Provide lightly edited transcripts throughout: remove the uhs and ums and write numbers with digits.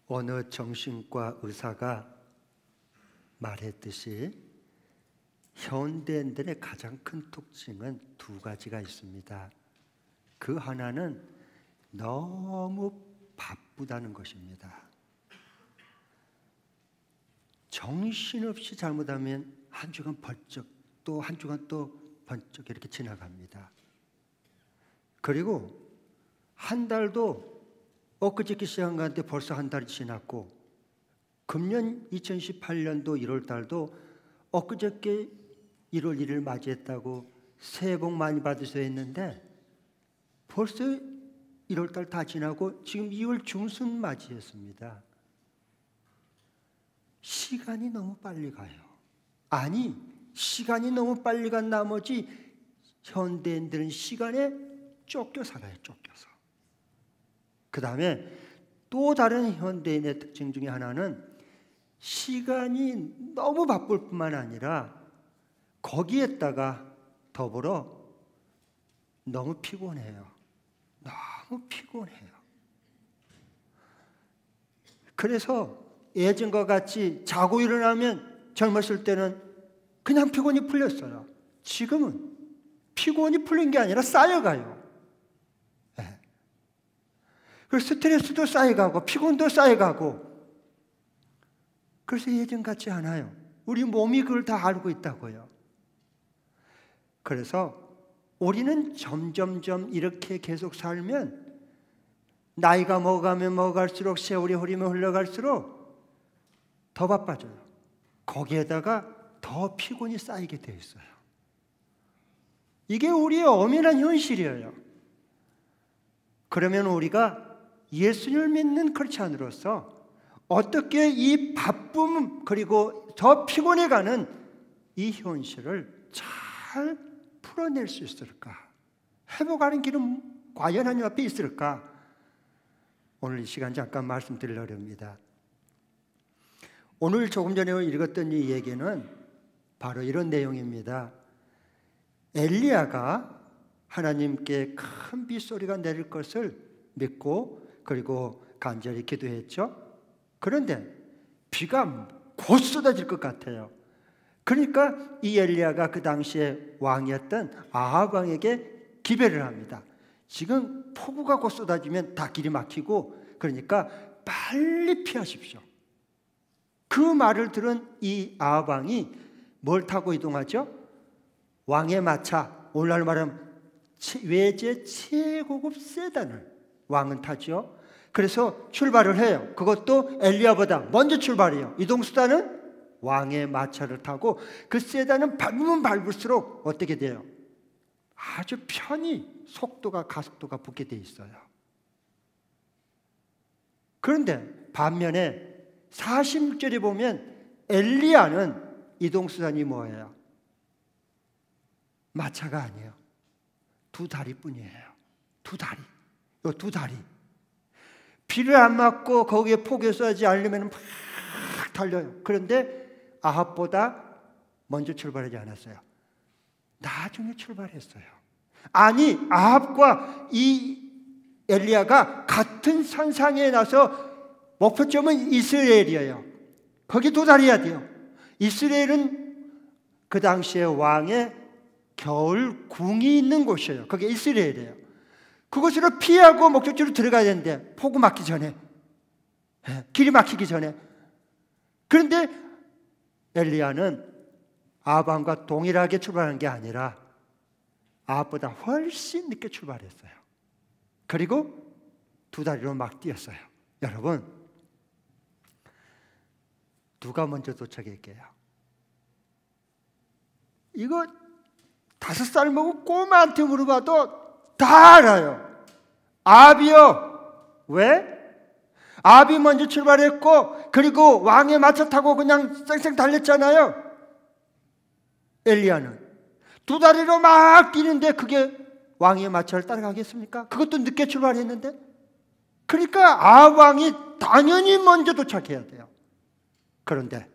어느 정신과 의사가 말했듯이 현대인들의 가장 큰 특징은 두 가지가 있습니다. 그 하나는 너무 바쁘다는 것입니다. 정신없이 잘못하면 한 주간 번쩍, 또 한 주간 또 번쩍 이렇게 지나갑니다. 그리고 한 달도 엊그저께 시간 가는데 벌써 한 달이 지났고, 금년 2018년도 1월 달도 엊그저께 1월 1일 맞이했다고 새해 복 많이 받으셔야 했는데 벌써 1월 달 다 지나고 지금 2월 중순 맞이했습니다. 시간이 너무 빨리 가요. 아니, 시간이 너무 빨리 간 나머지 현대인들은 시간에 쫓겨 살아요. 쫓겨서. 그 다음에 또 다른 현대인의 특징 중에 하나는 시간이 너무 바쁠 뿐만 아니라 거기에다가 더불어 너무 피곤해요. 너무 피곤해요. 그래서 예전과 같이 자고 일어나면 젊었을 때는 그냥 피곤이 풀렸어요. 지금은 피곤이 풀린 게 아니라 쌓여가요. 네. 그래서 스트레스도 쌓여가고 피곤도 쌓여가고, 그래서 예전 같지 않아요. 우리 몸이 그걸 다 알고 있다고요. 그래서 우리는 점점점 이렇게 계속 살면 나이가 먹어가면 먹어갈수록, 세월이 흐르면 흘러갈수록 더 바빠져요. 거기에다가 더 피곤이 쌓이게 돼 있어요. 이게 우리의 엄연한 현실이에요. 그러면 우리가 예수님을 믿는 크리스찬으로서 어떻게 이 바쁨 그리고 더 피곤해가는 이 현실을 잘 풀어낼 수 있을까? 회복하는 길은 과연 하나님 앞에 있을까? 오늘 이 시간 잠깐 말씀드리려고 합니다. 오늘 조금 전에 읽었던 이 얘기는 바로 이런 내용입니다. 엘리야가 하나님께 큰 빗소리가 내릴 것을 믿고 그리고 간절히 기도했죠. 그런데 비가 곧 쏟아질 것 같아요. 그러니까 이 엘리야가 그 당시에 왕이었던 아합 왕에게 기별을 합니다. 지금 폭우가 곧 쏟아지면 다 길이 막히고, 그러니까 빨리 피하십시오. 그 말을 들은 이 아합 왕이 뭘 타고 이동하죠? 왕의 마차, 오늘날 말하면 외제 최고급 세단을 왕은 타죠. 그래서 출발을 해요. 그것도 엘리야보다 먼저 출발해요. 이동수단은 왕의 마차를 타고, 그 세단은 밟으면 밟을수록 어떻게 돼요? 아주 편히 속도가, 가속도가 붙게 돼 있어요. 그런데 반면에 46절에 보면 엘리야는 이동수단이 뭐예요? 마차가 아니에요. 두 다리뿐이에요. 두 다리. 요 두 다리. 비를 안 맞고 거기에 폭이 쏟아지지 않으면 막 달려요. 그런데 아합보다 먼저 출발하지 않았어요. 나중에 출발했어요. 아니, 아합과 이 엘리야가 같은 선상에 나서 목표점은 이스라엘이에요. 거기 도달해야 돼요. 이스라엘은 그 당시에 왕의 겨울 궁이 있는 곳이에요. 그게 이스라엘이에요. 그곳으로 피하고 목적지로 들어가야 되는데 폭우 막기 전에, 길이 막히기 전에. 그런데 엘리야는 아합과 동일하게 출발한 게 아니라 아합보다 훨씬 늦게 출발했어요. 그리고 두 다리로 막 뛰었어요. 여러분, 누가 먼저 도착했게요? 이거 5살 먹은 꼬마한테 물어봐도 다 알아요. 아합이요. 왜? 아합이 먼저 출발했고, 그리고 왕의 마차 타고 그냥 쌩쌩 달렸잖아요. 엘리야는 두 다리로 막 뛰는데 그게 왕의 마차를 따라가겠습니까? 그것도 늦게 출발했는데. 그러니까 아합 왕이 당연히 먼저 도착해야 돼요. 그런데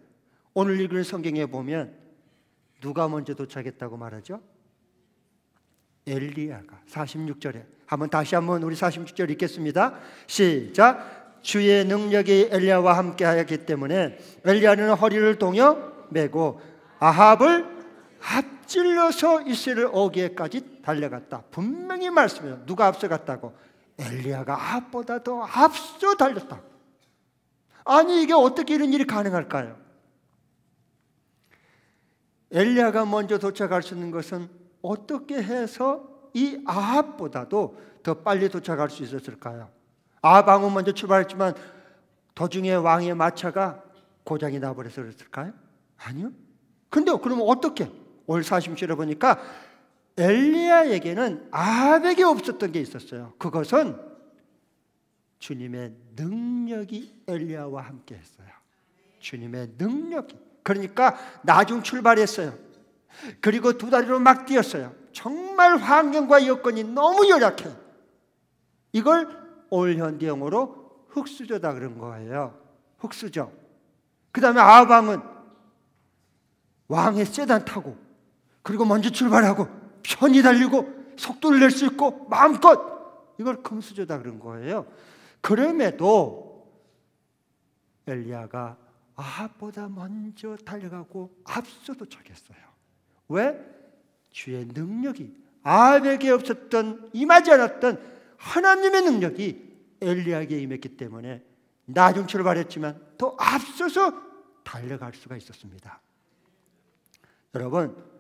오늘 읽은 성경에 보면 누가 먼저 도착했다고 말하죠? 엘리야가. 46절에 한번 다시 한번 우리 46절 읽겠습니다. 시작. 주의 능력이 엘리야와 함께하였기 때문에 엘리야는 허리를 동여 매고 아합을 앞질러서 이스라엘 어귀에까지 달려갔다. 분명히 말씀해요. 누가 앞서갔다고? 엘리야가 아합보다 더 앞서 달렸다. 아니, 이게 어떻게 이런 일이 가능할까요? 엘리야가 먼저 도착할 수 있는 것은 어떻게 해서 이 아합보다도 더 빨리 도착할 수 있었을까요? 아합 왕은 먼저 출발했지만 도중에 왕의 마차가 고장이 나버려서 그랬을까요? 아니요. 근데 그러면 어떻게? 오늘 40절에 보니까 엘리야에게는 아합에게 없었던 게 있었어요. 그것은 주님의 능력이 엘리야와 함께 했어요. 주님의 능력이. 그러니까 나중 출발했어요. 그리고 두 다리로 막 뛰었어요. 정말 환경과 여건이 너무 열악해. 이걸 올 현대용어로 흙수저다 그런 거예요. 흙수저. 그 다음에 아합 왕은 왕의 세단 타고 그리고 먼저 출발하고 편히 달리고 속도를 낼 수 있고 마음껏, 이걸 금수저다 그런 거예요. 그럼에도 엘리야가 아합보다 먼저 달려가고 앞서 도착했어요. 왜? 주의 능력이, 아합에게 없었던, 임하지 않았던 하나님의 능력이 엘리야에게 임했기 때문에 나중 출발했지만 더 앞서서 달려갈 수가 있었습니다. 여러분,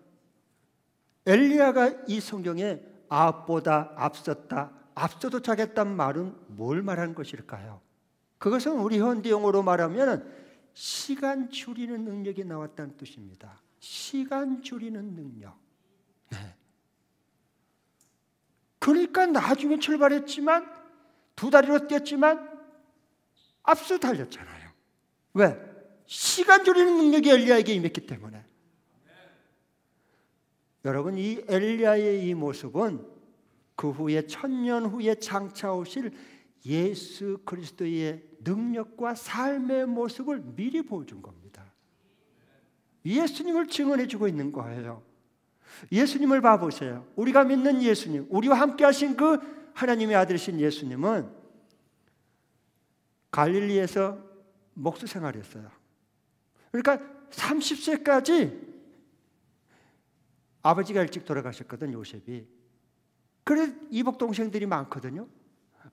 엘리야가 이 성경에 아합보다 앞섰다, 앞서 도착했단 말은 뭘 말하는 것일까요? 그것은 우리 현대용어로 말하면 시간 줄이는 능력이 나왔다는 뜻입니다. 시간 줄이는 능력. 네. 그러니까 나중에 출발했지만 두 다리로 뛰었지만 앞서 달렸잖아요. 왜? 시간 줄이는 능력이 엘리야에게 임했기 때문에. 여러분, 이 엘리야의 이 모습은 그 후에 1000년 후에 장차 오실 예수 그리스도의 능력과 삶의 모습을 미리 보여준 겁니다. 예수님을 증언해 주고 있는 거예요. 예수님을 봐보세요. 우리가 믿는 예수님, 우리와 함께 하신 그 하나님의 아들이신 예수님은 갈릴리에서 목수 생활했어요. 그러니까 30세까지 아버지가 일찍 돌아가셨거든, 요셉이. 그래서 이복 동생들이 많거든요.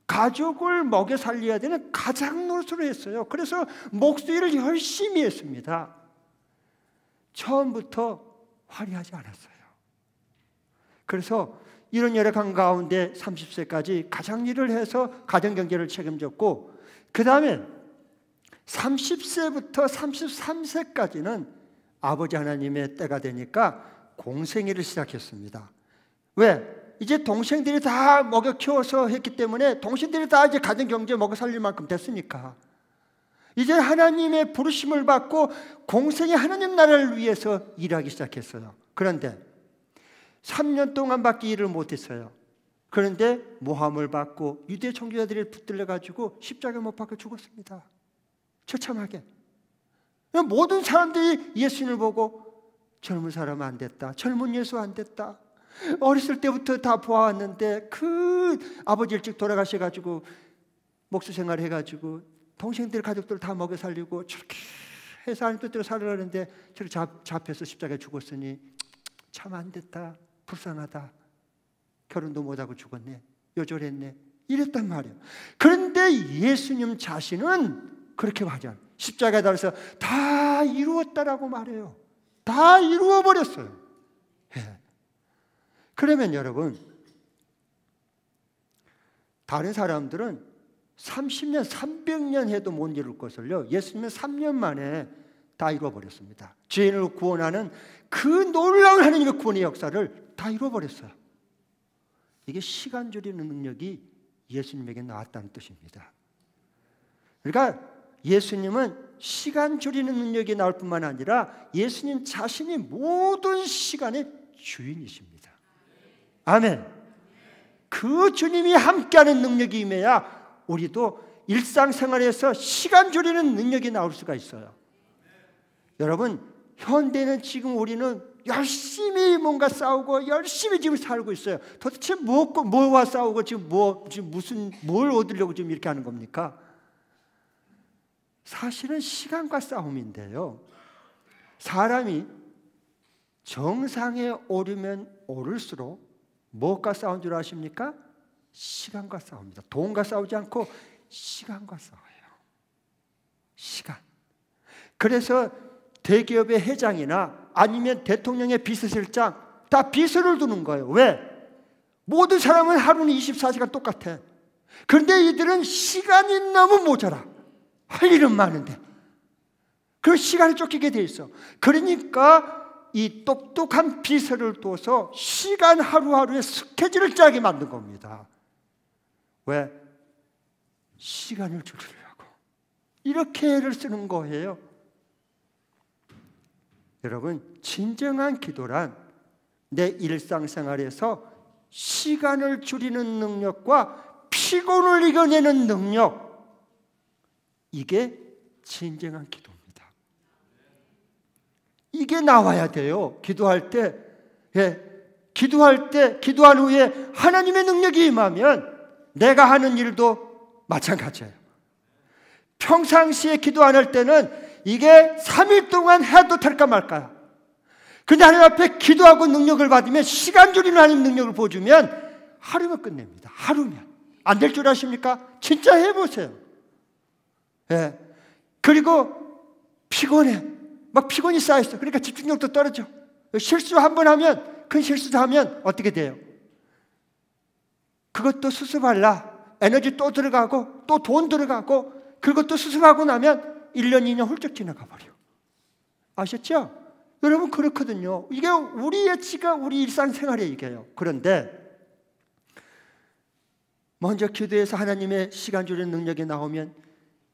가족을 먹여 살려야 되는 가장 노릇을 했어요. 그래서 목수 일을 열심히 했습니다. 처음부터 화려하지 않았어요. 그래서 이런 열악한 가운데 30세까지 가장 일을 해서 가정경제를 책임졌고, 그 다음에 30세부터 33세까지는 아버지 하나님의 때가 되니까 공생애를 시작했습니다. 왜? 이제 동생들이 다 먹여 키워서 했기 때문에 동생들이 다 이제 가정경제 먹여 살릴 만큼 됐으니까 이제 하나님의 부르심을 받고 공생의 하나님 나라를 위해서 일하기 시작했어요. 그런데 3년 동안밖에 일을 못했어요. 그런데 모함을 받고 유대 총독들이 붙들려 가지고 십자가에 못 박혀 죽었습니다. 처참하게. 모든 사람들이 예수님을 보고 젊은 사람 안 됐다, 젊은 예수 안 됐다, 어렸을 때부터 다 보아왔는데 그 아버지 일찍 돌아가셔가지고 목수 생활 해가지고 동생들 가족들 다 먹여 살리고 저렇게 해서 하나님 뜻대로 살아가는데 저렇게 잡혀서 십자가에 죽었으니 참 안 됐다, 불쌍하다, 결혼도 못하고 죽었네, 요절했네, 이랬단 말이에요. 그런데 예수님 자신은 그렇게 하지 않아요. 십자가에 달려서 다 이루었다라고 말해요. 다 이루어버렸어요. 예. 그러면 여러분, 다른 사람들은 30년, 300년 해도 못 이룰 것을요, 예수님은 3년 만에 다 이루어버렸습니다. 죄인을 구원하는 그 놀라운 하나님의 구원의 역사를 다 이루어버렸어요. 이게 시간 줄이는 능력이 예수님에게 나왔다는 뜻입니다. 그러니까 예수님은 시간 줄이는 능력이 나올 뿐만 아니라 예수님 자신이 모든 시간의 주인이십니다. 아멘. 그 주님이 함께하는 능력이 임해야 우리도 일상생활에서 시간 줄이는 능력이 나올 수가 있어요. 여러분, 현대는 지금 우리는 열심히 뭔가 싸우고 열심히 지금 살고 있어요. 도대체 뭐와 싸우고 지금 뭘 얻으려고 지금 이렇게 하는 겁니까? 사실은 시간과 싸움인데요. 사람이 정상에 오르면 오를수록 무엇과 싸운 줄 아십니까? 시간과 싸웁니다. 돈과 싸우지 않고 시간과 싸워요. 시간. 그래서 대기업의 회장이나 아니면 대통령의 비서실장 다 비서를 두는 거예요. 왜? 모든 사람은 하루는 24시간 똑같아. 그런데 이들은 시간이 너무 모자라. 할 일은 많은데 그 시간이 쫓기게 돼 있어. 그러니까 이 똑똑한 비서를 둬서 시간 하루하루의 스케줄을 짜게 만든 겁니다. 왜? 시간을 줄이려고. 이렇게 애를 쓰는 거예요. 여러분, 진정한 기도란 내 일상생활에서 시간을 줄이는 능력과 피곤을 이겨내는 능력, 이게 진정한 기도입니다. 이게 나와야 돼요. 기도할 때. 기도할 때, 기도한 후에 하나님의 능력이 임하면 내가 하는 일도 마찬가지예요. 평상시에 기도 안 할 때는 이게 3일 동안 해도 될까 말까요? 근데 하나님 앞에 기도하고 능력을 받으면, 시간 줄이는 하나님 능력을 보여주면 하루면 끝냅니다. 하루면. 안 될 줄 아십니까? 진짜 해보세요. 그리고 피곤해. 막 피곤이 쌓여있어. 그러니까 집중력도 떨어져. 실수 한 번 하면, 큰 실수도 하면 어떻게 돼요? 그것도 수습하려 에너지 또 들어가고 또 돈 들어가고, 그것도 수습하고 나면 1년 2년 훌쩍 지나가 버려. 아셨죠? 여러분, 그렇거든요. 이게 우리의 지가 우리 일상생활에 이게요. 그런데 먼저 기도해서 하나님의 시간 줄이는 능력이 나오면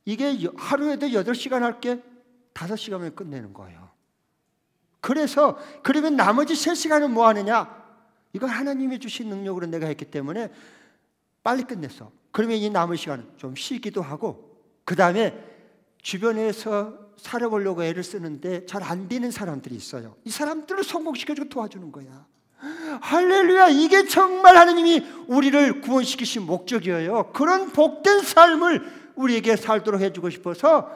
이게 하루에도 8시간 할게 5시간면 끝내는 거예요. 그래서 그러면 나머지 3시간은 뭐 하느냐? 이건 하나님이 주신 능력으로 내가 했기 때문에 빨리 끝냈어. 그러면 이 남은 시간은 좀 쉬기도 하고, 그 다음에 주변에서 살아보려고 애를 쓰는데 잘 안 되는 사람들이 있어요. 이 사람들을 성공시켜주고 도와주는 거야. 할렐루야. 이게 정말 하나님이 우리를 구원시키신 목적이에요. 그런 복된 삶을 우리에게 살도록 해주고 싶어서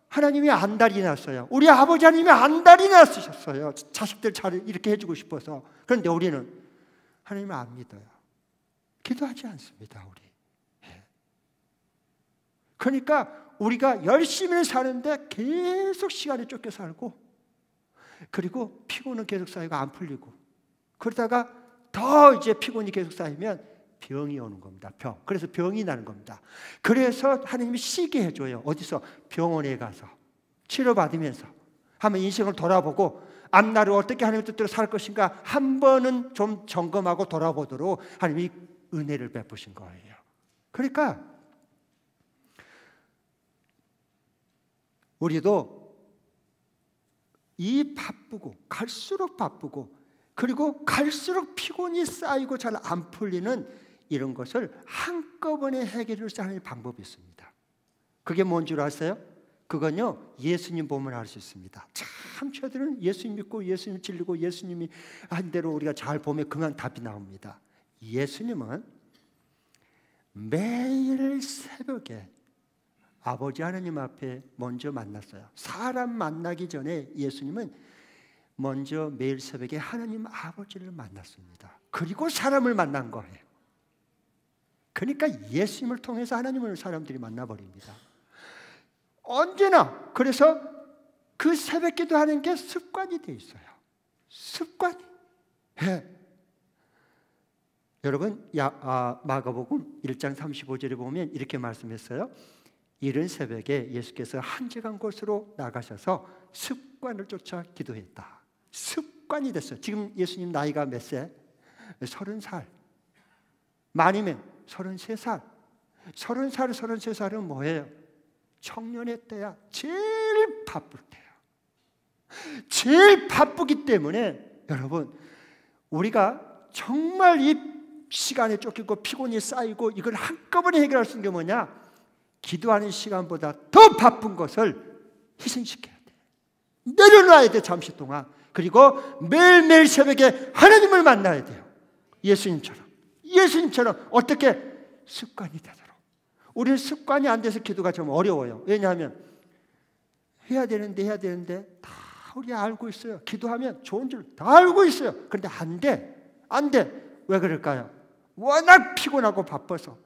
하나님이 안달이 났어요. 우리 아버지 하나님이 안달이 났으셨어요. 자식들 잘 이렇게 해주고 싶어서. 그런데 우리는 하나님을 안 믿어요. 기도하지 않습니다, 우리. 그러니까 우리가 열심히 사는데 계속 시간에 쫓겨 살고, 그리고 피곤은 계속 쌓이고 안 풀리고, 그러다가 더 이제 피곤이 계속 쌓이면 병이 오는 겁니다. 병. 그래서 병이 나는 겁니다. 그래서 하나님이 쉬게 해줘요. 어디서? 병원에 가서 치료받으면서 한번 인생을 돌아보고 앞날을 어떻게 하나님의 뜻대로 살 것인가 한 번은 좀 점검하고 돌아보도록 하나님이 은혜를 베푸신 거예요. 그러니까 우리도 이 바쁘고 갈수록 바쁘고, 그리고 갈수록 피곤이 쌓이고 잘 안 풀리는 이런 것을 한꺼번에 해결할 수 있는 방법이 있습니다. 그게 뭔 줄 아세요? 그건요, 예수님 보면 알 수 있습니다. 참 저들은 예수님 믿고 예수님 진리고 예수님이 한 대로 우리가 잘 보면 그만 답이 나옵니다. 예수님은 매일 새벽에 아버지 하나님 앞에 먼저 만났어요. 사람 만나기 전에 예수님은 먼저 매일 새벽에 하나님 아버지를 만났습니다. 그리고 사람을 만난 거예요. 그러니까 예수님을 통해서 하나님을 사람들이 만나버립니다. 언제나. 그래서 그 새벽 기도하는 게 습관이 돼 있어요. 습관이. 여러분, 마가복음 1장 35절에 보면 이렇게 말씀했어요. 이른 새벽에 예수께서 한적한 곳으로 나가셔서 습관을 쫓아 기도했다. 습관이 됐어요. 지금 예수님 나이가 몇 세? 30살. 많으면 33살. 30살, 33살은 뭐예요? 청년의 때야. 제일 바쁠 때야. 제일 바쁘기 때문에 여러분, 우리가 정말 이 시간에 쫓기고 피곤이 쌓이고 이걸 한꺼번에 해결할 수 있는 게 뭐냐? 기도하는 시간보다 더 바쁜 것을 희생시켜야 돼. 내려놔야 돼, 잠시 동안. 그리고 매일매일 새벽에 하나님을 만나야 돼요. 예수님처럼 어떻게? 습관이 되도록. 우리는 습관이 안 돼서 기도가 좀 어려워요. 왜냐하면 해야 되는데 다 우리 알고 있어요. 기도하면 좋은 줄 다 알고 있어요. 그런데 안 돼. 왜 그럴까요? 워낙 피곤하고 바빠서.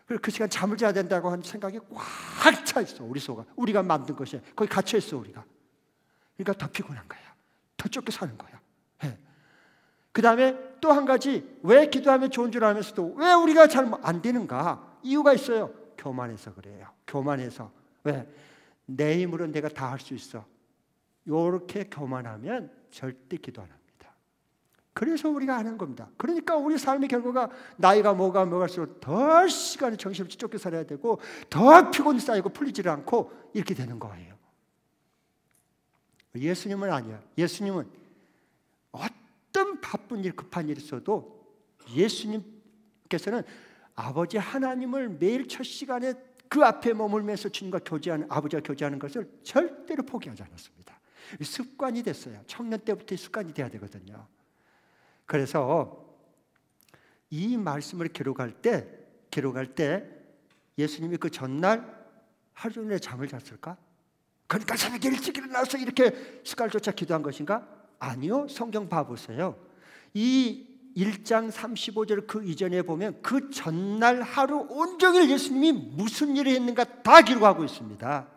그리고 그 시간 잠을 자야 된다고 하는 생각이 꽉 차 있어. 우리 속아. 우리가 만든 것이 거기 갇혀 있어 우리가. 그러니까 더 피곤한 거야. 더 쫓겨 사는 거야. 그 다음에 또 한 가지, 왜 기도하면 좋은 줄 알면서도 왜 우리가 잘 안 되는가? 이유가 있어요. 교만해서 그래요. 교만해서. 왜? 내 힘으로 내가 다 할 수 있어. 이렇게 교만하면 절대 기도 안 합니다. 그래서 우리가 안 한 겁니다. 그러니까 우리 삶의 결과가 나이가 먹을수록 더 시간이 정신없이 쫓겨 살아야 되고 더 피곤이 쌓이고 풀리지를 않고 이렇게 되는 거예요. 예수님은 아니야. 예수님은 어떤 바쁜 일, 급한 일이 있어도 예수님께서는 아버지 하나님을 매일 첫 시간에 그 앞에 머물면서 주님과 아버지와 교제하는 것을 절대로 포기하지 않았습니다. 습관이 됐어요. 청년 때부터 습관이 돼야 되거든요. 그래서 이 말씀을 기록할 때 예수님이 그 전날 하루 종일 잠을 잤을까? 그러니까 새벽에 일찍 일어나서 이렇게 습관조차 기도한 것인가? 아니요. 성경 봐보세요. 이 1장 35절 그 이전에 보면 그 전날 하루 온종일 예수님이 무슨 일을 했는가 다 기록하고 있습니다.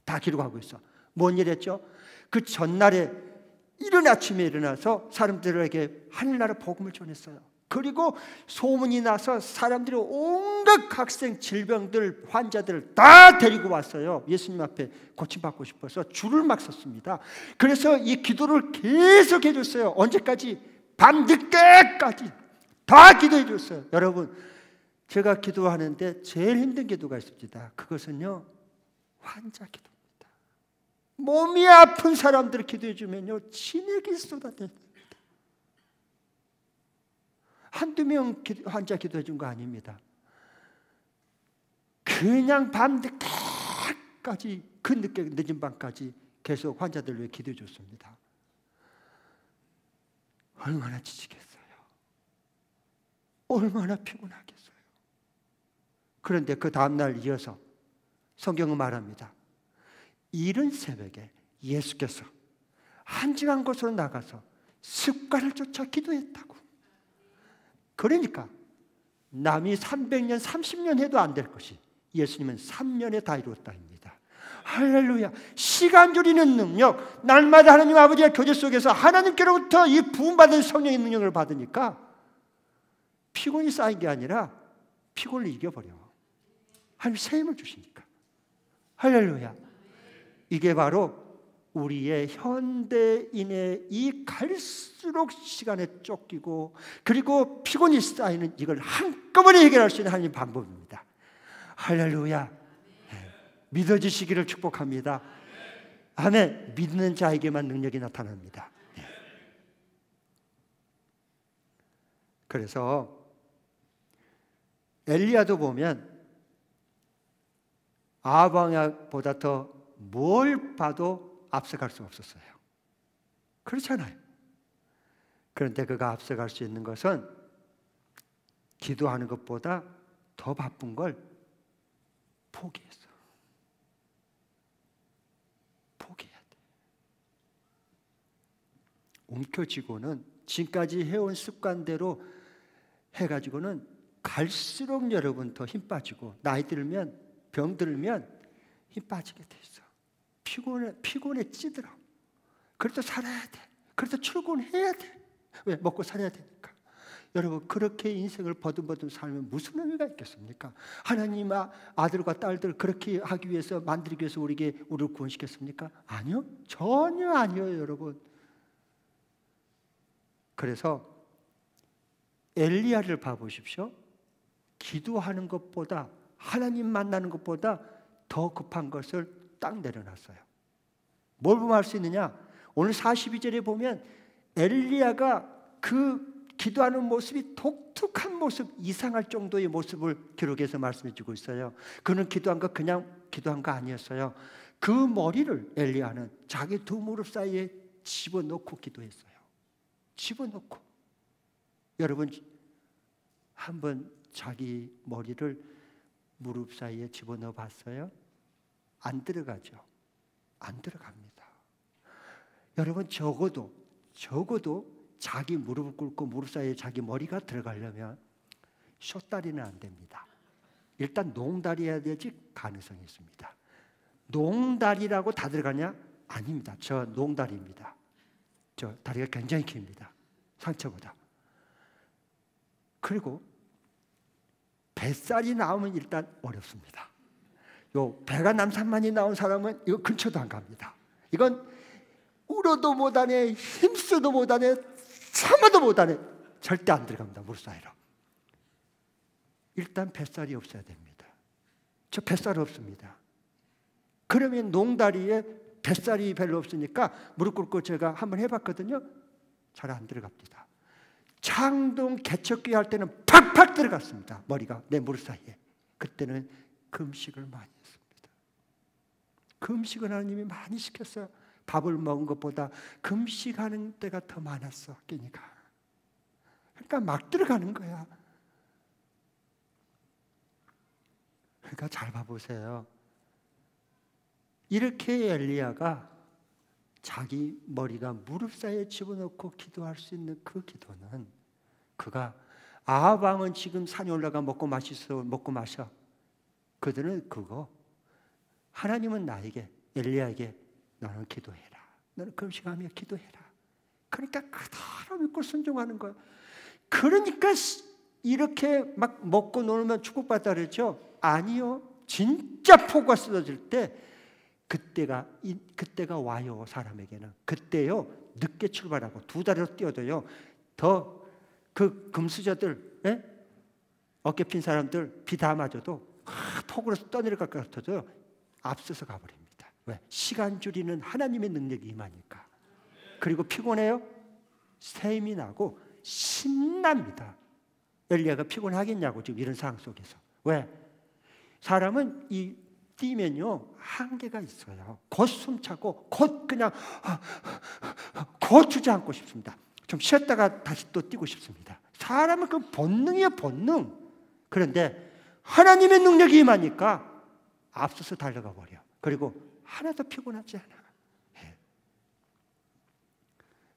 다 기록하고 있어. 뭔 일 했죠? 그 전날에 이른 아침에 일어나서 사람들에게 하늘나라 복음을 전했어요. 그리고 소문이 나서 사람들이 온갖 각생 질병들 환자들을 다 데리고 왔어요. 예수님 앞에 고침받고 싶어서 줄을 막 섰습니다. 그래서 이 기도를 계속 해줬어요. 언제까지? 밤늦게까지 다 기도해 줬어요. 여러분, 제가 기도하는데 제일 힘든 기도가 있습니다. 그것은요, 환자 기도입니다. 몸이 아픈 사람들 기도해 주면요, 진액이 쏟아집니다. 한두 명 환자 기도해 준 거 아닙니다. 그냥 밤늦게까지, 그 늦은 밤까지 계속 환자들 위해 기도해 줬습니다. 얼마나 지치겠어요. 얼마나 피곤하겠어요. 그런데 그 다음날 이어서 성경은 말합니다. 이른 새벽에 예수께서 한적한 곳으로 나가서 습관을 쫓아 기도했다고. 그러니까 남이 300년, 30년 해도 안 될 것이 예수님은 3년에 다 이루었다입니다. 할렐루야. 시간 줄이는 능력, 날마다 하나님 아버지의 교제 속에서 하나님께로부터 이 부음받은 성령의 능력을 받으니까 피곤이 쌓인 게 아니라 피곤을 이겨버려. 하나님 새 힘을 주시니까. 할렐루야. 이게 바로 우리의 현대인의 이 갈수록 시간에 쫓기고 그리고 피곤이 쌓이는 이걸 한꺼번에 해결할 수 있는 하나님의 방법입니다. 할렐루야. 믿어지시기를 축복합니다. 아멘. 믿는 자에게만 능력이 나타납니다. 그래서 엘리야도 보면 아방야보다 더 뭘 봐도 앞서갈 수 없었어요. 그렇잖아요. 그런데 그가 앞서갈 수 있는 것은 기도하는 것보다 더 바쁜 걸 포기했어. 포기해야 돼. 움켜쥐고는 지금까지 해온 습관대로 해가지고는 갈수록 여러분 더 힘 빠지고 나이 들면 병 들면 힘 빠지게 돼 있어. 피곤해 찌들어. 그래도 살아야 돼. 그래도 출근해야 돼. 왜? 먹고 살아야 되니까. 여러분, 그렇게 인생을 버둥버둥 살면 무슨 의미가 있겠습니까? 하나님 아들과 딸들 그렇게 하기 위해서, 만들기 위해서 우리를 구원시켰습니까? 아니요. 전혀 아니에요, 여러분. 그래서 엘리야를 봐보십시오. 기도하는 것보다, 하나님 만나는 것보다 더 급한 것을 딱 내려놨어요. 뭘 보면 알 수 있느냐? 오늘 42절에 보면 엘리야가 그 기도하는 모습이 독특한 모습, 이상할 정도의 모습을 기록해서 말씀해 주고 있어요. 그는 기도한 거 그냥 기도한 거 아니었어요. 그 머리를 엘리야는 자기 두 무릎 사이에 집어넣고 기도했어요. 집어넣고. 여러분, 한번 자기 머리를 무릎 사이에 집어넣어 봤어요? 안 들어가죠. 안 들어갑니다. 여러분 적어도 자기 무릎을 꿇고 무릎 사이에 자기 머리가 들어가려면 숏다리는 안 됩니다. 일단 농다리여야 되지 가능성이 있습니다. 농다리라고 다 들어가냐? 아닙니다. 저 농다리입니다. 저 다리가 굉장히 깁니다. 상처보다. 그리고 뱃살이 나오면 일단 어렵습니다. 요 배가 남산만이 나온 사람은 이거 근처도 안 갑니다. 이건 울어도 못하네, 힘써도 못하네, 참아도 못하네. 절대 안 들어갑니다. 무릎 사이로. 일단 뱃살이 없어야 됩니다. 저 뱃살 없습니다. 그러면 농다리에 뱃살이 별로 없으니까 무릎 꿇고 제가 한번 해봤거든요. 잘 안 들어갑니다. 창동 개척기 할 때는 팍팍 들어갔습니다. 머리가 내 무릎 사이에. 그때는 금식을 많이 했습니다. 금식을 하나님이 많이 시켰어요. 밥을 먹은 것보다 금식하는 때가 더 많았어. 끼니까. 그러니까 막 들어가는 거야. 그러니까 잘 봐보세요. 이렇게 엘리야가 자기 머리가 무릎 사이에 집어넣고 기도할 수 있는 그 기도는 그가 아합 왕은 지금 산에 올라가 먹고 마셔. 그들은 그거 하나님은 나에게 엘리야에게 너는 기도해라. 너는 금식하며 기도해라. 그러니까 그대로 믿고 순종하는 거야. 그러니까 이렇게 막 먹고 놀면 축복받다 그랬죠? 아니요. 진짜 폭우가 쏟아질 때 그때가 와요. 사람에게는. 그때요. 늦게 출발하고 두 다리로 뛰어도요. 더 그 금수저들 어깨 핀 사람들 비 다 맞아도 폭우로 떠내려갈 것 같아도 앞서서 가버립니다. 왜? 시간 줄이는 하나님의 능력이 임하니까. 그리고 피곤해요? 샘이 나고 신납니다. 엘리야가 피곤하겠냐고 지금 이런 상황 속에서. 왜? 사람은 뛰면요 한계가 있어요. 곧 숨차고 곧 그냥 곧 주저앉고 싶습니다. 좀 쉬었다가 다시 또 뛰고 싶습니다. 사람은 그 본능이에요. 본능. 그런데 하나님의 능력이 임하니까 앞서서 달려가 버려. 그리고 하나도 피곤하지 않아.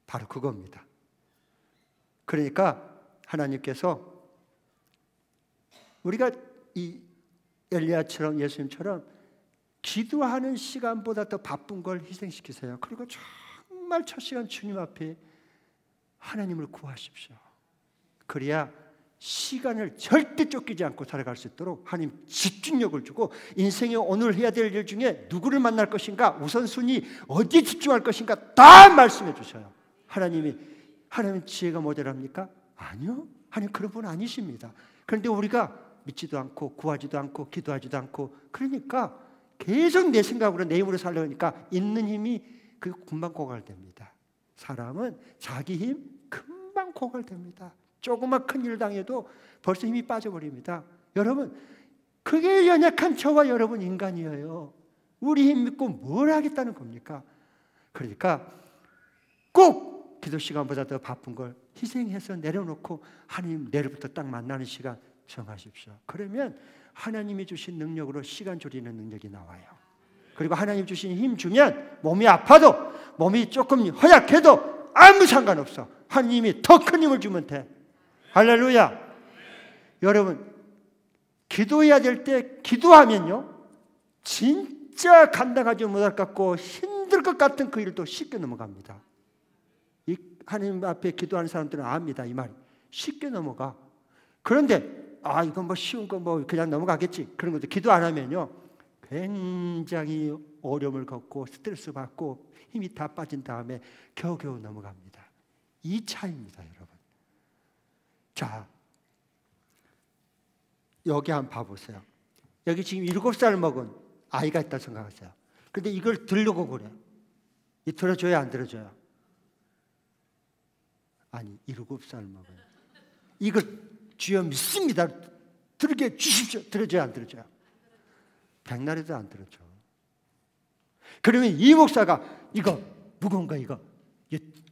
바로 그겁니다. 그러니까 하나님께서 우리가 이 엘리야처럼 예수님처럼 기도하는 시간보다 더 바쁜 걸 희생시키세요. 그리고 정말 첫 시간 주님 앞에 하나님을 구하십시오. 그래야 시간을 절대 쫓기지 않고 살아갈 수 있도록 하나님 집중력을 주고 인생에 오늘 해야 될 일 중에 누구를 만날 것인가, 우선순위 어디에 집중할 것인가 다 말씀해 주셔요. 하나님 지혜가 모자랍니까? 아니요. 하나님 그런 분 아니십니다. 그런데 우리가 믿지도 않고 구하지도 않고 기도하지도 않고 그러니까 계속 내 생각으로 내 힘으로 살려니까 있는 힘이 그 금방 고갈됩니다. 사람은 자기 힘 금방 고갈됩니다. 조그만 큰일 당해도 벌써 힘이 빠져버립니다. 여러분 그게 연약한 저와 여러분 인간이에요. 우리 힘 믿고 뭘 하겠다는 겁니까? 그러니까 꼭 기도 시간보다 더 바쁜 걸 희생해서 내려놓고 하나님 내일부터 딱 만나는 시간 정하십시오. 그러면 하나님이 주신 능력으로 시간 줄이는 능력이 나와요. 그리고 하나님 주신 힘 주면 몸이 아파도 몸이 조금 허약해도 아무 상관없어. 하나님이 더 큰 힘을 주면 돼. 할렐루야. 여러분 기도해야 될 때 기도하면요 진짜 감당하지 못할 것 같고 힘들 것 같은 그 일도 쉽게 넘어갑니다. 이 하나님 앞에 기도하는 사람들은 압니다. 이 말이 쉽게 넘어가. 그런데 이건 뭐 쉬운 거 뭐 그냥 넘어가겠지. 그런 것도 기도 안 하면요 굉장히 어려움을 겪고 스트레스 받고 힘이 다 빠진 다음에 겨우겨우 넘어갑니다. 이 차이입니다, 여러분. 자, 여기 한번 봐보세요. 여기 지금 7살 먹은 아이가 있다 생각하세요. 근데 이걸 들려고 그래. 이 들어줘야 안 들어줘요? 아니 7살 먹은 이걸 주여 믿습니다. 들게 주십시오. 들어줘야 안 들어줘요? 백날에도 안 들어줘. 그러면 이 목사가 이거 무거운 거 이거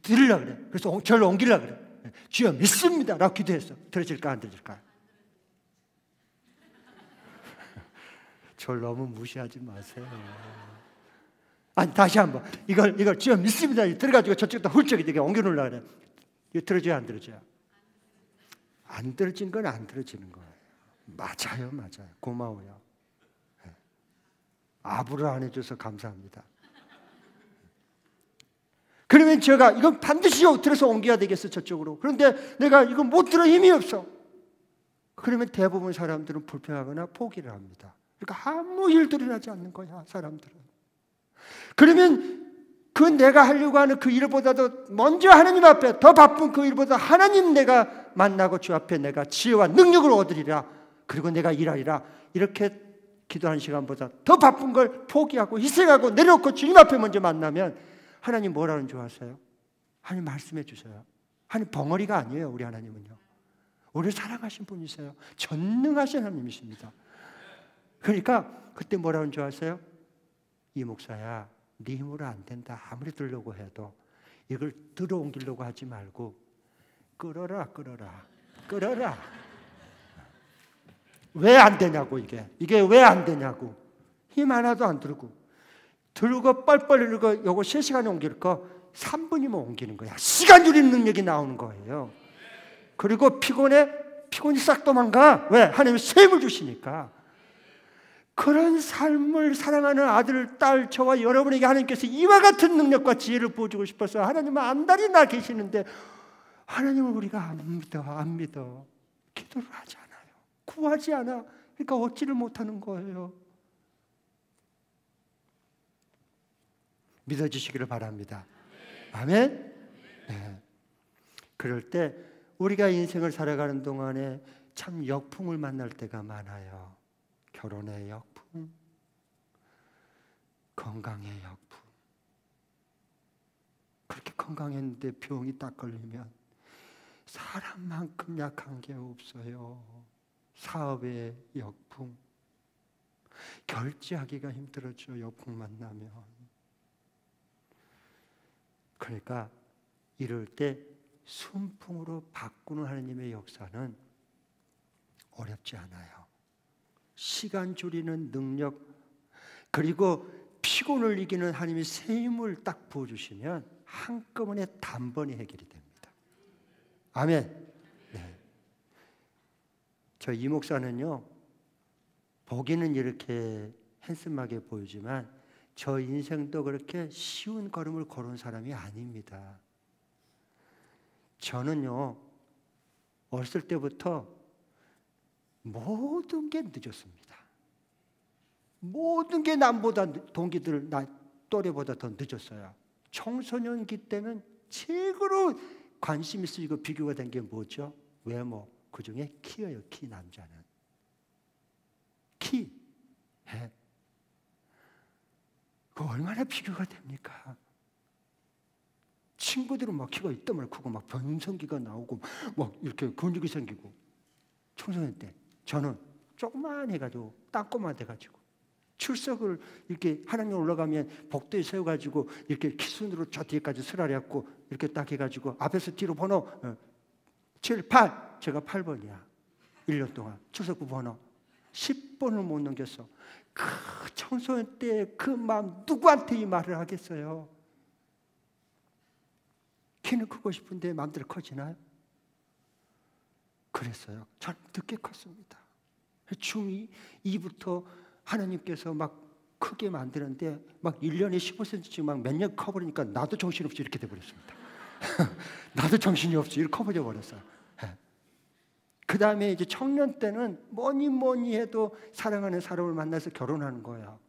들으려고 그래. 그래서 저를 옮기려고 그래. 주여 믿습니다 라고 기도했어. 들어질까 안 들어질까? 저를 너무 무시하지 마세요. 아니, 다시 한번 이걸 지금 믿습니다. 들어가지고 저쪽에다 훌쩍 이렇게 옮겨놓으려고 그래. 이거 들어줘요, 안 들어줘요? 안 들어진 건 안 들어지는 거예요. 맞아요. 고마워요. 아부를 안 해줘서 감사합니다. 그러면 제가 이건 반드시 들어서 옮겨야 되겠어, 저쪽으로. 그런데 내가 이거 못 들어, 힘이 없어. 그러면 대부분 사람들은 불평하거나 포기를 합니다. 그러니까 아무 일도 일어나지 않는 거야, 사람들은. 그러면 그 내가 하려고 하는 그 일보다도 먼저 하나님 앞에 더 바쁜 그 일보다 하나님 내가 만나고 주 앞에 내가 지혜와 능력을 얻으리라. 그리고 내가 일하리라. 이렇게 기도하는 시간보다 더 바쁜 걸 포기하고 희생하고 내려놓고 주님 앞에 먼저 만나면 하나님 뭐라는 줄 아세요? 하나님 말씀해 주세요. 하나님 벙어리가 아니에요. 우리 하나님은요. 우리를 사랑하신 분이세요. 전능하신 하나님이십니다. 그러니까 그때 뭐라는 줄 아세요? 이 목사야, 네 힘으로 안 된다. 아무리 들려고 해도 이걸 들어옮기려고 하지 말고 끌어라. 왜 안 되냐고. 이게 왜 안 되냐고. 힘 하나도 안 들고 뻘뻘 이러고 요거 3시간에 옮길 거 3분이면 옮기는 거야. 시간 줄이는 능력이 나오는 거예요. 그리고 피곤이 싹 도망가. 왜? 하나님이 새 힘을 주시니까. 그런 삶을 사랑하는 아들, 딸, 저와 여러분에게 하나님께서 이와 같은 능력과 지혜를 보여주고 싶어서 하나님은 안달이 나 계시는데 하나님을 우리가 안 믿어. 기도를 하지 않아요. 구하지 않아. 그러니까 얻지를 못하는 거예요. 믿어주시기를 바랍니다. 아멘? 네. 그럴 때 우리가 인생을 살아가는 동안에 참 역풍을 만날 때가 많아요. 결혼의 역풍, 건강의 역풍. 그렇게 건강했는데 병이 딱 걸리면 사람만큼 약한 게 없어요. 사업의 역풍, 결제하기가 힘들어져. 역풍 만나면. 그러니까 이럴 때 순풍으로 바꾸는 하나님의 역사는 어렵지 않아요. 시간 줄이는 능력, 그리고 피곤을 이기는 하나님의 새 힘을 딱 부어주시면 한꺼번에 단번에 해결이 됩니다. 아멘. 네. 저 이 목사는요, 보기는 이렇게 핸섬하게 보이지만 저 인생도 그렇게 쉬운 걸음을 걸은 사람이 아닙니다. 저는요, 어렸을 때부터 모든 게 늦었습니다. 모든 게 남보다, 동기들, 나 또래보다 더 늦었어요. 청소년기 때는 최고로 관심 있으시고 비교가 된 게 뭐죠? 외모. 그 중에 키예요. 키. 남자는 키. 네. 그 얼마나 비교가 됩니까? 친구들은 막 키가 이따만 크고 막 변성기가 나오고 막 이렇게 근육이 생기고. 청소년 때 저는 조그만 해가지고 땅꼬만 돼가지고 출석을 이렇게 하나님 올라가면 복도에 세워가지고 이렇게 키순으로 저 뒤에까지 스라리했고 이렇게 딱 해가지고 앞에서 뒤로 번호 7, 8. 제가 8번이야. 1년 동안 출석부 번호 10번을 못 넘겼어. 그 청소년 때 그 마음 누구한테 이 말을 하겠어요? 키는 크고 싶은데 마음대로 커지나요? 그랬어요. 전 늦게 컸습니다. 중2부터 하나님께서 막 크게 만드는데 막 1년에 15cm씩 막 몇 년 커버리니까 나도 정신없이 이렇게 돼버렸습니다. 나도 정신이 없이 이렇게 커버려 버렸어요. 그 다음에 이제 청년 때는 뭐니 해도 사랑하는 사람을 만나서 결혼하는 거예요.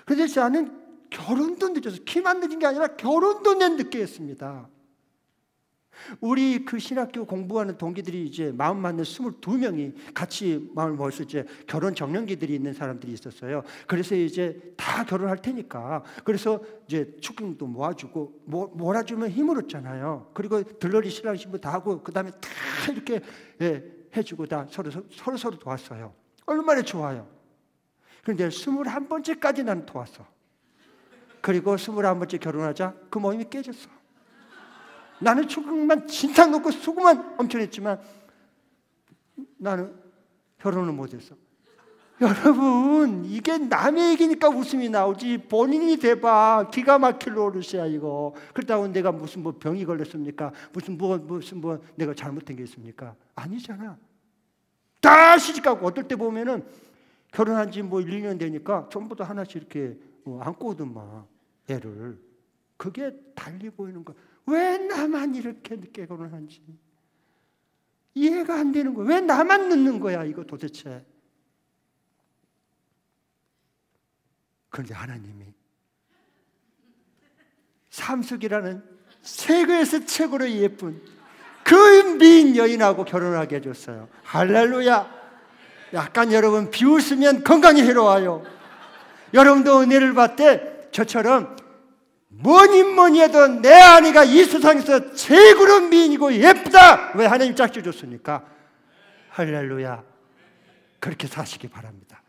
그래서 저는 결혼도 늦어서 키만 늦은 게 아니라 결혼도 늦게 했습니다. 우리 그 신학교 공부하는 동기들이 이제 마음 맞는 22명이 같이 마음을 먹어서 이제 결혼 정년기들이 있는 사람들이 있었어요. 그래서 이제 다 결혼할 테니까 그래서 이제 축의금도 모아주고 몰아주면 힘을 얻잖아요. 그리고 들러리 신랑 신부 다 하고 그 다음에 다 이렇게 해주고 다 서로 도왔어요. 얼마나 좋아요. 그런데 21번째까지 나는 도왔어. 그리고 21번째 결혼하자 그 모임이 깨졌어. 나는 축의금만 진탕 넣고 수고만 엄청 했지만 나는 결혼을 못했어. 여러분, 이게 남의 얘기니까 웃음이 나오지 본인이 돼봐 기가 막힐 노릇이야 이거. 그렇다고 내가 무슨 뭐 병이 걸렸습니까? 무슨 내가 잘못된 게 있습니까? 아니잖아. 다 시집가고 어떨 때 보면은 결혼한 지 뭐 1, 2년 되니까 전부 다 하나씩 이렇게 안고 오더만 애를. 그게 달리 보이는 거야. 왜 나만 이렇게 늦게 결혼한지 이해가 안 되는 거야. 왜 나만 늦는 거야 이거 도대체. 그런데 하나님이 삼숙이라는 세계에서 최고로 예쁜 그 미인 여인하고 결혼하게 해줬어요. 할렐루야. 약간 여러분 비웃으면 건강이 해로워요. 여러분도 은혜를 받되 저처럼 뭐니 해도 내 아내가 이 세상에서 최고로 미인이고 예쁘다. 왜 하나님 짝지 줬습니까? 할렐루야. 그렇게 사시기 바랍니다.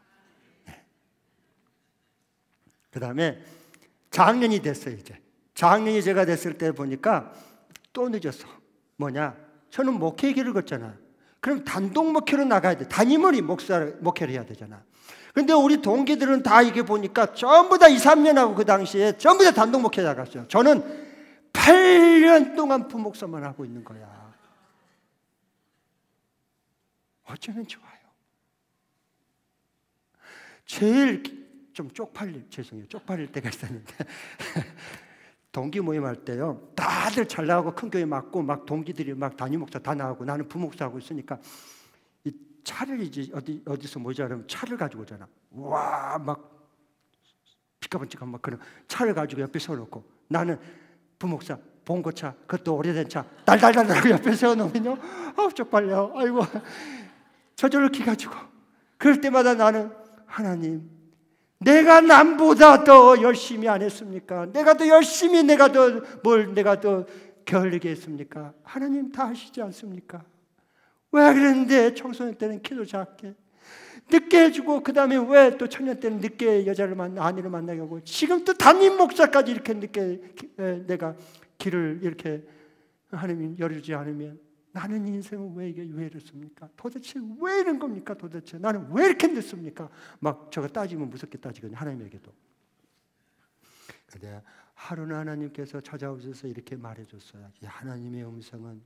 그 다음에 장년이 됐어요. 이제 장년이 제가 됐을 때 보니까 또 늦었어. 뭐냐? 저는 목회 길을 걷잖아. 그럼 단독 목회로 나가야 돼. 단임원이 목회를 해야 되잖아. 근데 우리 동기들은 다 이게 보니까 전부 다 2, 3년하고 그 당시에 전부 다 단독 목회 나갔어요. 저는 8년 동안 부목사만 하고 있는 거야. 어쩌면 좋아요. 제일 좀 쪽팔릴 때가 있었는데 동기 모임할 때요, 다들 잘 나가고 큰 교회 맞고 막 동기들이 막 담임 목사 다 나가고 나는 부목사 하고 있으니까 이 차를 이제 어디서 모자라면 차를 가지고 오잖아. 와, 막 피카번쩍한 막 그런 차를 가지고 옆에 세워놓고 나는 부목사 봉고차, 그것도 오래된 차 달달달달하고 옆에 세워놓으면요, 쪽팔려. 아이고, 저절로 키 가지고 그럴 때마다 나는 하나님, 내가 남보다 더 열심히 안 했습니까? 내가 더 열심히 내가 더 게을리게 했습니까? 하나님 다 하시지 않습니까? 왜 그랬는데 청소년 때는 키도 작게 늦게 해주고 그 다음에 왜 또 청년 때는 늦게 아내를 만나게 하고 지금 또 담임 목사까지 이렇게 늦게 내가 길을 이렇게 하나님 열어주지 않으면 나는 인생은 왜 이렇습니까? 도대체 왜 이런 겁니까? 도대체 나는 왜 이렇게 늦습니까? 막 저거 따지면 무섭게 따지거든요. 하나님에게도. 그런데 하루는 하나님께서 찾아오셔서 이렇게 말해줬어요. 이 하나님의 음성은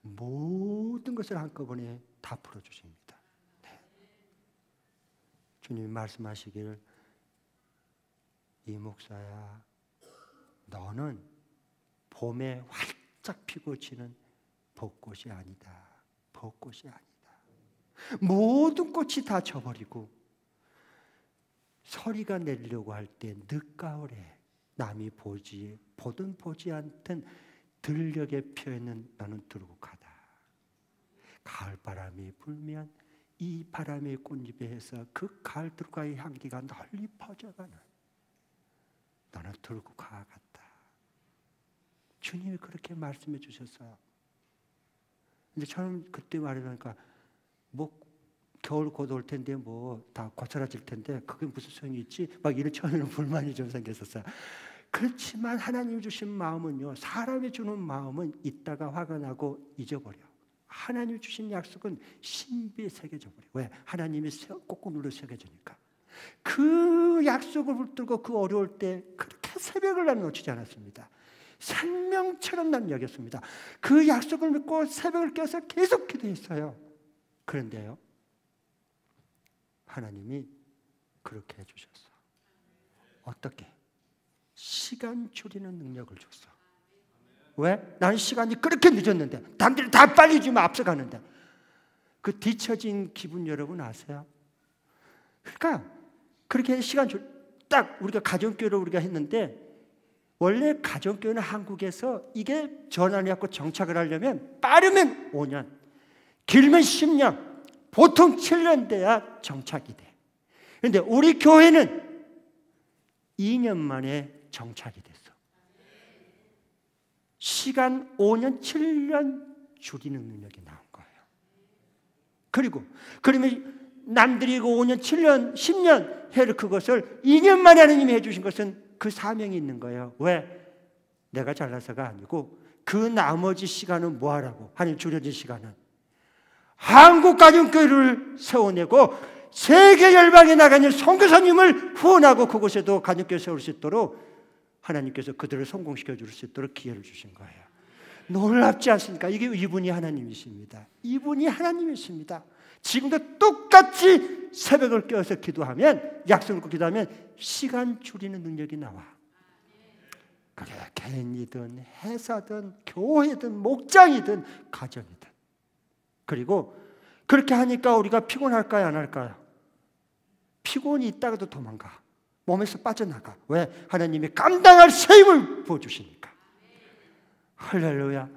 모든 것을 한꺼번에 다 풀어주십니다. 네. 주님이 말씀하시길, 이 목사야, 너는 봄에 활짝 피고 지는 벚꽃이 아니다. 벚꽃이 아니다. 모든 꽃이 다 져버리고 서리가 내리려고 할 때 늦가을에 남이 보든 보지 않든 들녘에 펴있는 너는 들국하다. 가을바람이 불면 이 바람의 꽃잎에서 그 가을 들과의 향기가 널리 퍼져가는 너는 들국화 같다. 주님이 그렇게 말씀해 주셨어요. 근데 저는 그때 말하니까 뭐 겨울 곧 올 텐데 뭐 다 고쳐라질 텐데 그게 무슨 소용이 있지? 막 이런 처음에는 불만이 좀 생겼었어요. 그렇지만 하나님 주신 마음은요, 사람이 주는 마음은 있다가 화가 나고 잊어버려. 하나님 주신 약속은 신비에 새겨져 버려. 왜? 하나님이 꼭꼭 눌러 새겨지니까. 그 약속을 붙들고 그 어려울 때 그렇게 새벽을 나는 놓치지 않았습니다. 생명처럼 난 여겼습니다. 그 약속을 믿고 새벽을 깨서 계속 기도했어요. 그런데요, 하나님이 그렇게 해주셨어. 어떻게? 시간 줄이는 능력을 줬어. 왜? 나는 시간이 그렇게 늦었는데 남들이 다 빨리 주면 앞서가는데 그 뒤처진 기분 여러분 아세요? 그러니까 그렇게 시간 딱 우리가 가정교회를 우리가 했는데, 원래 가정교회는 한국에서 이게 전환이 갖고 정착을 하려면 빠르면 5년, 길면 10년, 보통 7년 돼야 정착이 돼. 그런데 우리 교회는 2년 만에 정착이 됐어. 시간 5년, 7년 줄이는 능력이 나온 거예요. 그리고 그러면 남들이 5년, 7년, 10년 해를 그것을 2년 만에 하나님이 해주신 것은 그 사명이 있는 거예요. 왜? 내가 잘나서가 아니고 그 나머지 시간은 뭐하라고? 하나님 줄여진 시간은 한국가정교회를 세워내고 세계 열방에 나가는 선교사님을 후원하고 그곳에도 간역교회 세울 수 있도록 하나님께서 그들을 성공시켜 줄 수 있도록 기회를 주신 거예요. 놀랍지 않습니까? 이게 이분이 하나님이십니다. 이분이 하나님이십니다. 지금도 똑같이 새벽을 깨어서 기도하면, 약속을 끊고 기도하면 시간 줄이는 능력이 나와. 그게 개인이든 회사든 교회든 목장이든 가정이든. 그리고 그렇게 하니까 우리가 피곤할까요? 안 할까요? 피곤이 있다가도 도망가. 몸에서 빠져나가. 왜? 하나님이 감당할 새 힘을 부어주시니까. 할렐루야.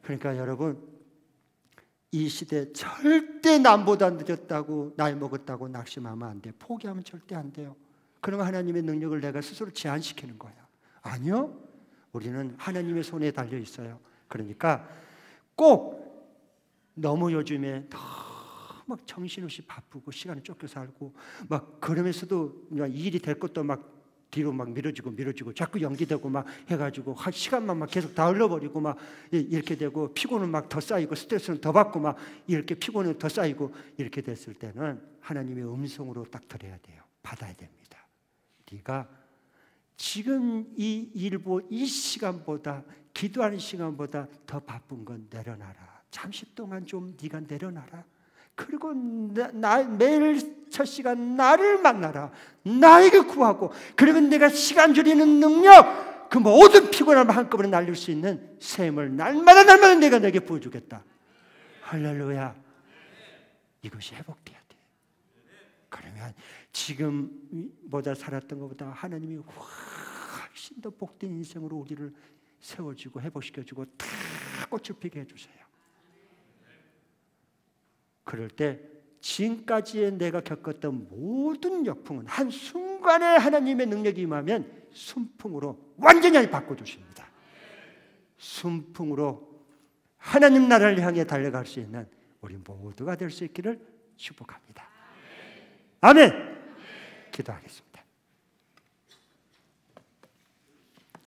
그러니까 여러분, 이 시대에 절대 남보다 늦었다고, 나이 먹었다고 낙심하면 안 돼. 포기하면 절대 안 돼요. 그러면 하나님의 능력을 내가 스스로 제한시키는 거야. 아니요. 우리는 하나님의 손에 달려 있어요. 그러니까 꼭 너무 요즘에 막 정신없이 바쁘고 시간을 쫓겨 살고 막 그러면서도 일이 될 것도 막 뒤로 막 미뤄지고 자꾸 연기되고 막 해가지고 시간만 막 계속 다 흘러버리고 막 이렇게 되고 피곤은 막 더 쌓이고 스트레스는 더 받고 막 이렇게 피곤은 더 쌓이고 이렇게 됐을 때는 하나님의 음성으로 딱 들어야 돼요. 받아야 됩니다. 네가 지금 이 일보 이 시간보다 기도하는 시간보다 더 바쁜 건 내려놔라. 잠시 동안 좀 네가 내려놔라. 그리고 매일 첫 시간 나를 만나라. 나에게 구하고 그러면 내가 시간 줄이는 능력, 그 모든 피곤함을 한꺼번에 날릴 수 있는 샘을 날마다 내가 내게 부어주겠다. 할렐루야. 이것이 회복돼야 돼. 그러면 지금보다 살았던 것보다 하나님이 훨씬 더 복된 인생으로 우리를 세워주고 회복시켜주고 다 꽃을 피게 해주세요. 그럴 때 지금까지의 내가 겪었던 모든 역풍은 한순간에 하나님의 능력이 임하면 순풍으로 완전히 바꿔주십니다. 순풍으로 하나님 나라를 향해 달려갈 수 있는 우리 모두가 될 수 있기를 축복합니다. 아멘. 기도하겠습니다.